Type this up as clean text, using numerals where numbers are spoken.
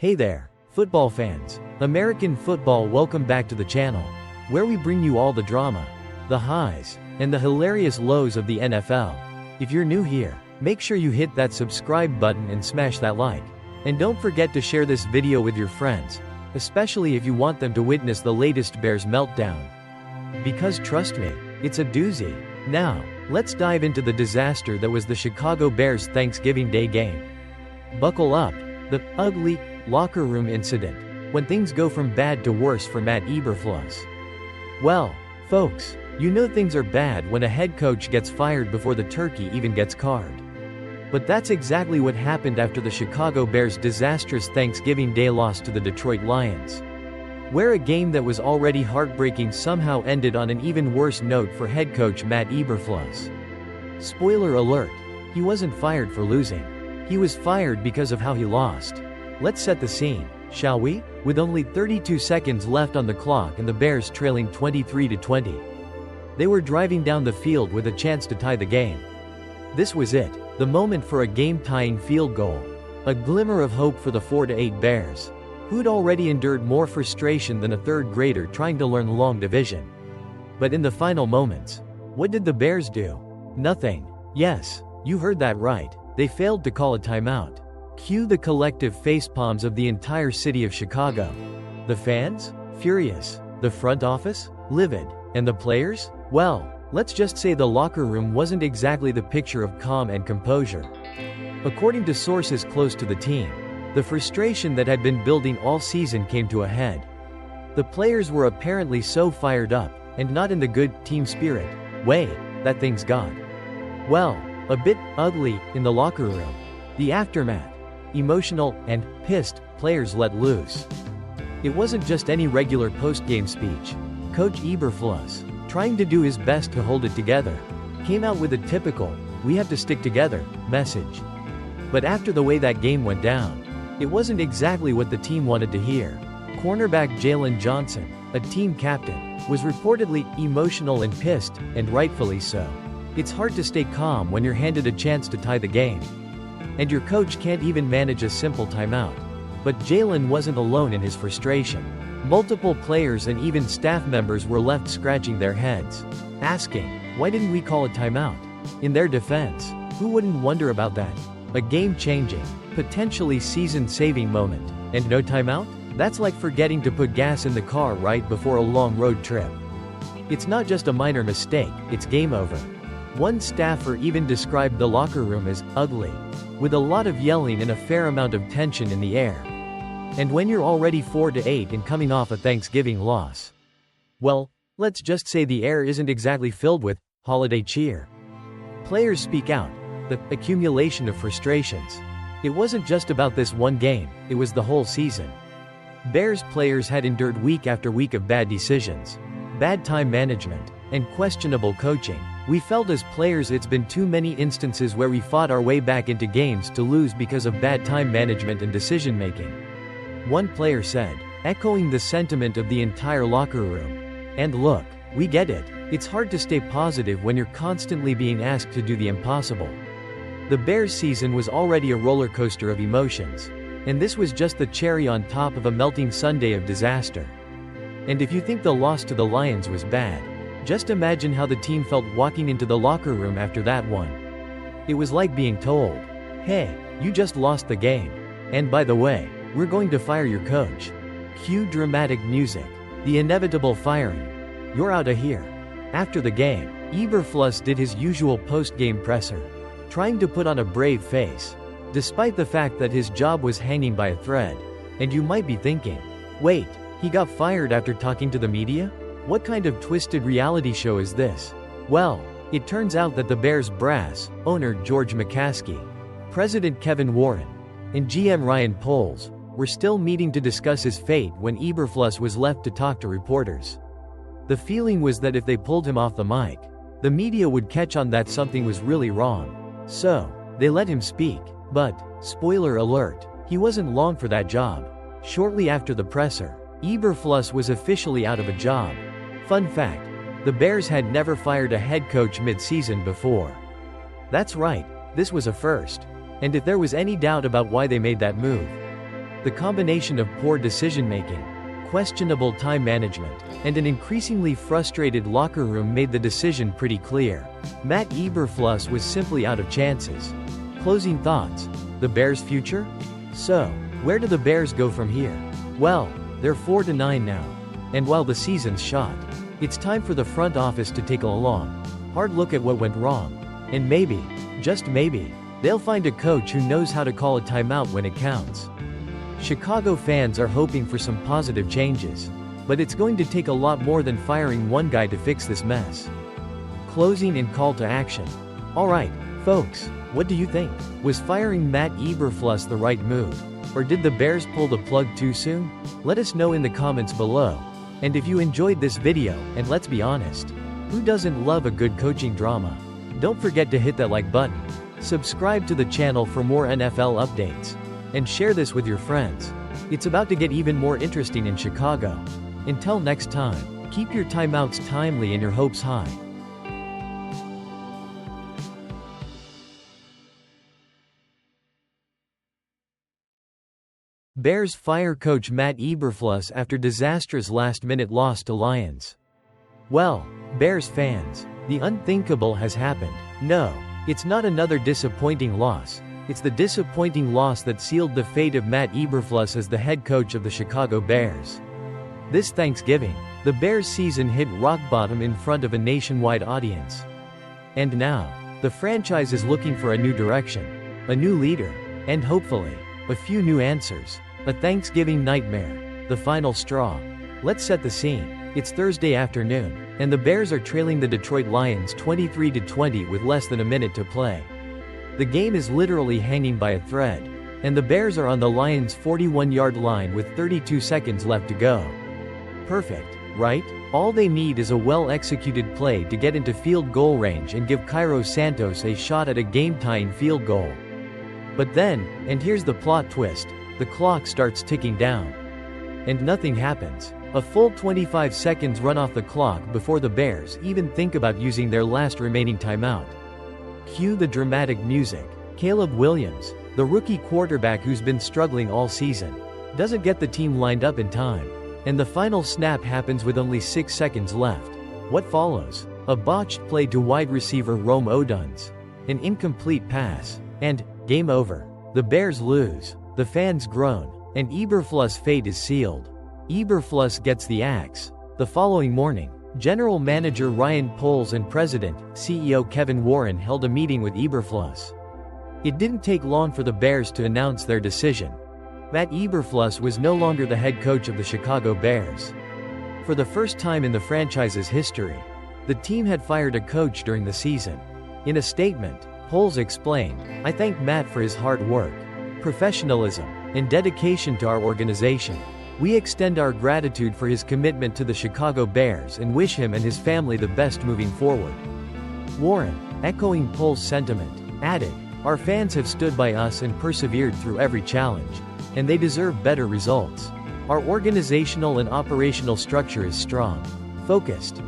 Hey there, football fans. American football, welcome back to the channel, where we bring you all the drama, the highs, and the hilarious lows of the NFL. If you're new here, make sure you hit that subscribe button and smash that like. And don't forget to share this video with your friends, especially if you want them to witness the latest Bears meltdown. Because trust me, it's a doozy. Now, let's dive into the disaster that was the Chicago Bears Thanksgiving Day game. Buckle up, the ugly locker room incident, when things go from bad to worse for Matt Eberflus. Well, folks, you know things are bad when a head coach gets fired before the turkey even gets carved. But that's exactly what happened after the Chicago Bears' disastrous Thanksgiving Day loss to the Detroit Lions, where a game that was already heartbreaking somehow ended on an even worse note for head coach Matt Eberflus. Spoiler alert, he wasn't fired for losing. He was fired because of how he lost. Let's set the scene, shall we? With only 32 seconds left on the clock and the Bears trailing 23-20. They were driving down the field with a chance to tie the game. This was it, the moment for a game-tying field goal. A glimmer of hope for the 4-8 Bears, who'd already endured more frustration than a third grader trying to learn long division. But in the final moments, what did the Bears do? Nothing. Yes, you heard that right. They failed to call a timeout. Cue the collective facepalms of the entire city of Chicago. The fans? Furious. The front office? Livid. And the players? Well, let's just say the locker room wasn't exactly the picture of calm and composure. According to sources close to the team, the frustration that had been building all season came to a head. The players were apparently so fired up, and not in the good team spirit way, that things got, well, a bit ugly in the locker room. The aftermath. Emotional and pissed players let loose. It wasn't just any regular post-game speech. Coach Eberflus, trying to do his best to hold it together, came out with a typical, "we have to stick together" message. But after the way that game went down, it wasn't exactly what the team wanted to hear. Cornerback Jaylon Johnson, a team captain, was reportedly emotional and pissed, and rightfully so. It's hard to stay calm when you're handed a chance to tie the game, and your coach can't even manage a simple timeout. But Jaylon wasn't alone in his frustration. Multiple players and even staff members were left scratching their heads, asking, why didn't we call a timeout? In their defense, who wouldn't wonder about that? A game-changing, potentially season-saving moment. And no timeout? That's like forgetting to put gas in the car right before a long road trip. It's not just a minor mistake, it's game over. One staffer even described the locker room as ugly, with a lot of yelling and a fair amount of tension in the air. And when you're already 4-8 and coming off a Thanksgiving loss, well, let's just say the air isn't exactly filled with holiday cheer. Players speak out, the accumulation of frustrations. It wasn't just about this one game, it was the whole season. Bears players had endured week after week of bad decisions, bad time management, and questionable coaching. We felt as players it's been too many instances where we fought our way back into games to lose because of bad time management and decision-making. One player said, echoing the sentiment of the entire locker room. And look, we get it. It's hard to stay positive when you're constantly being asked to do the impossible. The Bears season was already a roller coaster of emotions, and this was just the cherry on top of a melting sundae of disaster. And if you think the loss to the Lions was bad, just imagine how the team felt walking into the locker room after that one. It was like being told, hey, you just lost the game. And by the way, we're going to fire your coach. Cue dramatic music. The inevitable firing. You're out of here. After the game, Eberflus did his usual post-game presser, trying to put on a brave face, despite the fact that his job was hanging by a thread. And you might be thinking, wait, he got fired after talking to the media? What kind of twisted reality show is this? Well, it turns out that the Bears brass, owner George McCaskey, president Kevin Warren, and GM Ryan Poles, were still meeting to discuss his fate when Eberflus was left to talk to reporters. The feeling was that if they pulled him off the mic, the media would catch on that something was really wrong. So, they let him speak. But, spoiler alert, he wasn't long for that job. Shortly after the presser, Eberflus was officially out of a job. Fun fact, the Bears had never fired a head coach mid-season before. That's right, this was a first. And if there was any doubt about why they made that move, The combination of poor decision-making, questionable time management, and an increasingly frustrated locker room made the decision pretty clear. Matt Eberflus was simply out of chances. Closing thoughts. The Bears' future? So, where do the Bears go from here? Well, they're 4-9 now. And while the season's shot, it's time for the front office to take a long, hard look at what went wrong. And maybe, just maybe, they'll find a coach who knows how to call a timeout when it counts. Chicago fans are hoping for some positive changes, but it's going to take a lot more than firing one guy to fix this mess. Closing and call to action. Alright, folks, what do you think? Was firing Matt Eberflus the right move? Or did the Bears pull the plug too soon? Let us know in the comments below. And if you enjoyed this video, and let's be honest, who doesn't love a good coaching drama? Don't forget to hit that like button, subscribe to the channel for more NFL updates, and share this with your friends. It's about to get even more interesting in Chicago. Until next time, keep your timeouts timely and your hopes high. Bears fire coach Matt Eberflus after disastrous last-minute loss to Lions. Well, Bears fans, the unthinkable has happened. No, it's not another disappointing loss. It's the disappointing loss that sealed the fate of Matt Eberflus as the head coach of the Chicago Bears. This Thanksgiving, the Bears' season hit rock bottom in front of a nationwide audience. And now, the franchise is looking for a new direction, a new leader, and hopefully, a few new answers. A Thanksgiving nightmare, the final straw. Let's set the scene. It's Thursday afternoon, and the Bears are trailing the Detroit Lions 23-20 with less than a minute to play. The game is literally hanging by a thread, and the Bears are on the Lions' 41-yard line with 32 seconds left to go. Perfect, right? All they need is a well-executed play to get into field goal range and give Cairo Santos a shot at a game-tying field goal. But then, and here's the plot twist, the clock starts ticking down. And nothing happens. A full 25 seconds run off the clock before the Bears even think about using their last remaining timeout. Cue the dramatic music. Caleb Williams, the rookie quarterback who's been struggling all season, doesn't get the team lined up in time. And the final snap happens with only 6 seconds left. What follows? A botched play to wide receiver Rome Odunze. An incomplete pass. And, game over. The Bears lose. The fans groan. And Eberflus' fate is sealed. Eberflus gets the axe. The following morning, General Manager Ryan Poles and President, CEO Kevin Warren held a meeting with Eberflus. It didn't take long for the Bears to announce their decision. Matt Eberflus was no longer the head coach of the Chicago Bears. For the first time in the franchise's history, the team had fired a coach during the season. In a statement, Poles explained, "I thank Matt for his hard work, professionalism, and dedication to our organization. We extend our gratitude for his commitment to the Chicago Bears and wish him and his family the best moving forward." Warren, echoing Poles' sentiment, added, "Our fans have stood by us and persevered through every challenge, and they deserve better results. Our organizational and operational structure is strong, focused,